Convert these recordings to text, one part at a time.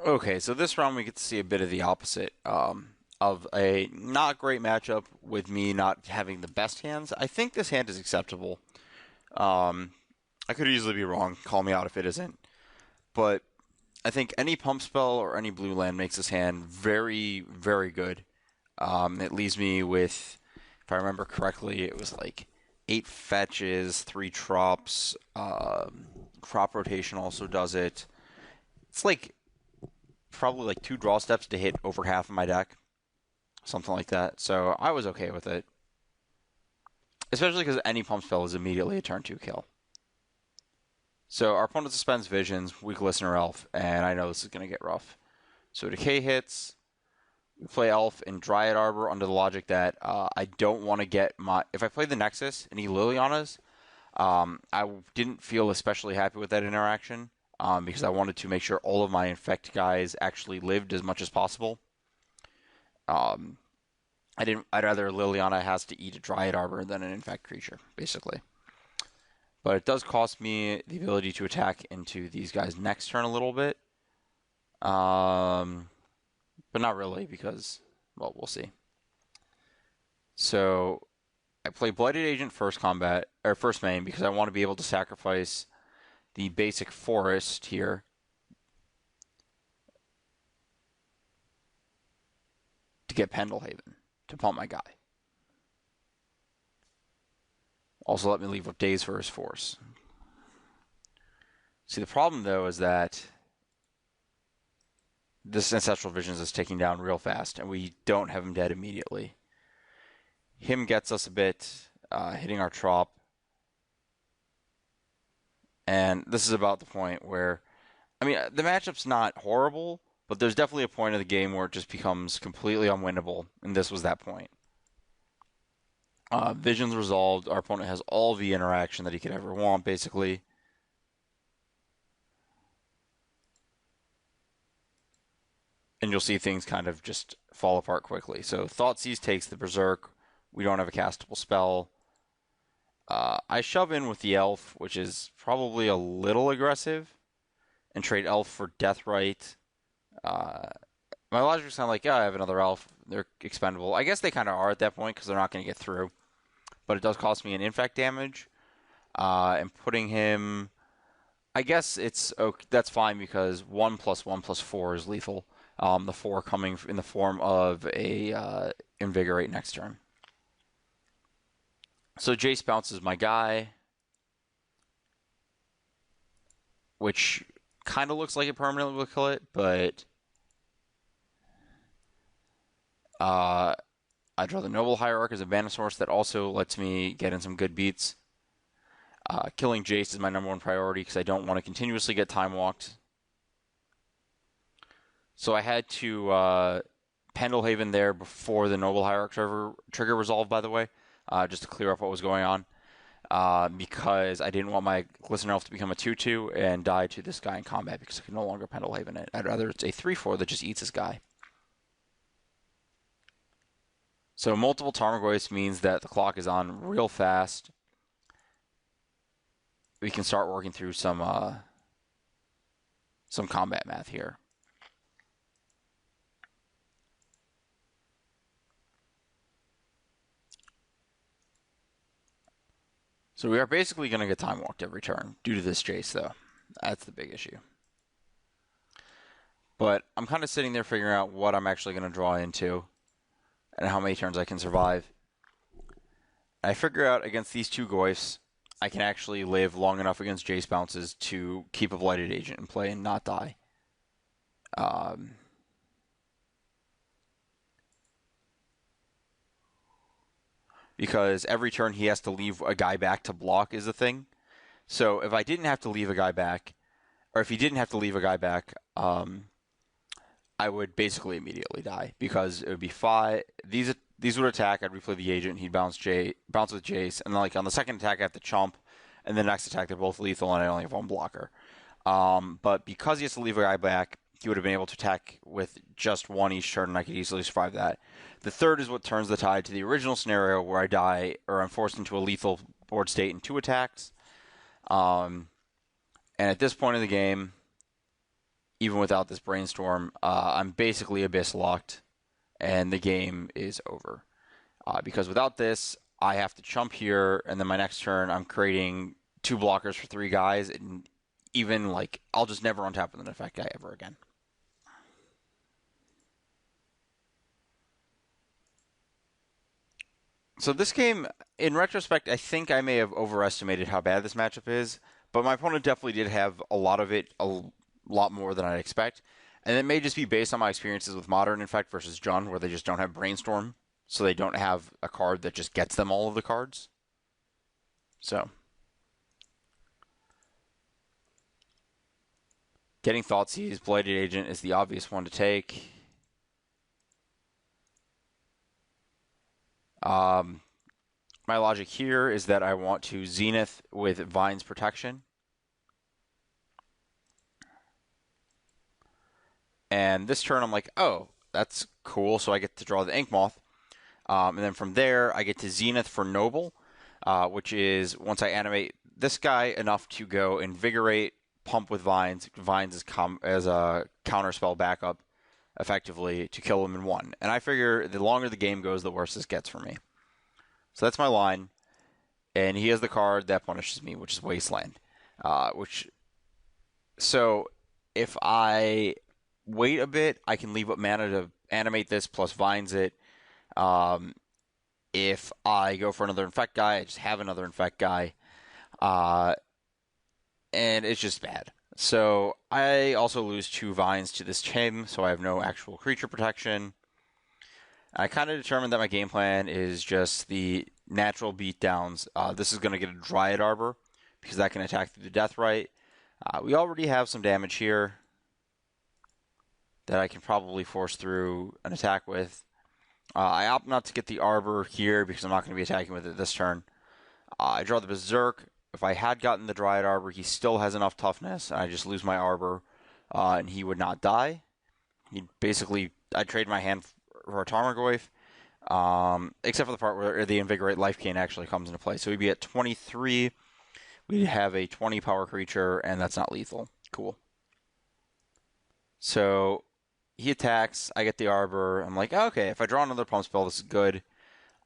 Okay, so this round we get to see a bit of the opposite of a not great matchup with me not having the best hands. I think this hand is acceptable. Um, I could easily be wrong. Call me out if it isn't. But I think any pump spell or any blue land makes this hand very, very good. It leaves me with, if I remember correctly, it was like 8 fetches, 3 drops. Crop rotation also does it. It's like probably like 2 draw steps to hit over half of my deck, something like that. So I was okay with it, especially because any pump spell is immediately a turn 2 kill. So our opponent suspends Visions, Weak Listener Elf, and I know this is going to get rough. So Decay hits. We play Elf in Dryad Arbor under the logic that I don't want to get my... If I play the Nexus and he Lilianas, I didn't feel especially happy with that interaction because I wanted to make sure all of my Infect guys actually lived as much as possible. Um, I'd rather Liliana has to eat a Dryad Arbor than an Infect creature, basically. But it does cost me the ability to attack into these guys next turn a little bit. But not really because, well, we'll see. So I play Blighted Agent first combat or first main because I want to be able to sacrifice the basic forest here to get Pendelhaven to pump my guy. Also, let me leave with Days for his force. See, the problem though is that this Ancestral Visions is taking down real fast, and we don't have him dead immediately. Him gets us a bit, hitting our Trop. And this is about the point where, I mean, the matchup's not horrible, but there's definitely a point of the game where it just becomes completely unwinnable, and this was that point. Vision's resolved. Our opponent has all the interaction that he could ever want, basically. And you'll see things kind of just fall apart quickly. So Thoughtseize takes the Berserk. We don't have a castable spell. I shove in with the Elf, which is probably a little aggressive, and trade Elf for Deathrite. My logic is kind of like, yeah, I have another Elf. They're expendable. I guess they kind of are at that point because they're not going to get through. But it does cost me an Infect damage. And putting him... I guess it's okay, that's fine because 1 + 1 + 4 is lethal. The 4 coming in the form of a Invigorate next turn. So Jace bounces my guy, which kind of looks like it permanently will kill it, but I draw the Noble Hierarch as a mana source that also lets me get in some good beats. Killing Jace is my #1 priority because I don't want to continuously get time walked. So I had to Pendelhaven there before the Noble Hierarch trigger resolved, by the way, just to clear up what was going on. Because I didn't want my Glistener Elf to become a 2/2 and die to this guy in combat because I can no longer Pendelhaven it. I'd rather it's a 3/4 that just eats this guy. So multiple Tarmogoyfs means that the clock is on real fast. We can start working through some combat math here. So we are basically going to get time walked every turn due to this Jace, though. That's the big issue. But I'm kind of sitting there figuring out what I'm actually going to draw into and how many turns I can survive. I figure out against these 2 Goyfs, I can actually live long enough against Jace bounces to keep a Blighted Agent in play and not die. Because every turn he has to leave a guy back to block is a thing. So if I didn't have to leave a guy back, or if he didn't have to leave a guy back, I would basically immediately die because it would be 5. These would attack. I'd replay the agent. He'd bounce with Jace, and then like on the second attack, I have to chump, and the next attack they're both lethal, and I only have 1 blocker. But because he has to leave a guy back, he would have been able to attack with just 1 each turn, and I could easily survive that. The third is what turns the tide to the original scenario where I die or I'm forced into a lethal board state in 2 attacks. And at this point in the game, even without this brainstorm, I'm basically abyss locked, and the game is over. Because without this, I have to chump here, and then my next turn, I'm creating 2 blockers for 3 guys, and even like I'll just never untap with an effect guy ever again. So this game, in retrospect, I think I may have overestimated how bad this matchup is, but my opponent definitely did have a lot of it, a lot more than I'd expect. And it may just be based on my experiences with Modern Infect versus Jund, where they just don't have Brainstorm, so they don't have a card that just gets them all of the cards. So, getting Thoughtseize, Blighted Agent is the obvious one to take. My logic here is that I want to Zenith with Vine's Protection. And this turn I'm like, oh, that's cool, so I get to draw the Ink Moth. And then from there, I get to Zenith for Noble, which is once I animate this guy enough to go Invigorate, Pump with Vines. Vines as a counterspell backup, effectively, to kill him in 1. And I figure the longer the game goes, the worse this gets for me. So that's my line. And he has the card that punishes me, which is Wasteland. So if I wait a bit, I can leave up mana to animate this plus Vines it. If I go for another Infect guy, I just have another Infect guy. And it's just bad. So I also lose 2 Vines to this Chim, so I have no actual creature protection. I kind of determined that my game plan is just the natural beatdowns. This is going to get a Dryad Arbor, because that can attack through the Deathrite. We already have some damage here that I can probably force through an attack with. I opt not to get the Arbor here because I'm not going to be attacking with it this turn. I draw the Berserk. If I had gotten the Dryad Arbor, he still has enough toughness, and I just lose my Arbor, and he would not die. I'd trade my hand for a Tarmogoyf, except for the part where the Invigorate Life Gain actually comes into play. So we'd be at 23. We'd have a 20 power creature, and that's not lethal. Cool. So he attacks. I get the Arbor. I'm like, okay, if I draw another pump spell, this is good.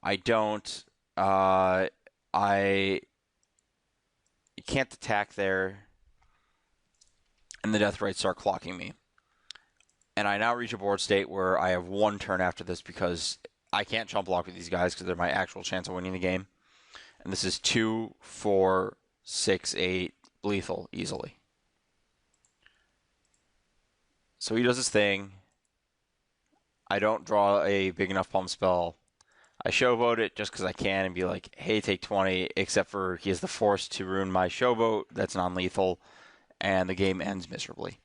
I don't. I can't attack there. And the Deathrites start clocking me. And I now reach a board state where I have 1 turn after this because I can't chump block with these guys because they're my actual chance of winning the game. And this is 2, 4, 6, 8, lethal, easily. So he does his thing. I don't draw a big enough pump spell. I showboat it just because I can and be like, hey, take 20, except for he has the force to ruin my showboat. That's non-lethal. And the game ends miserably.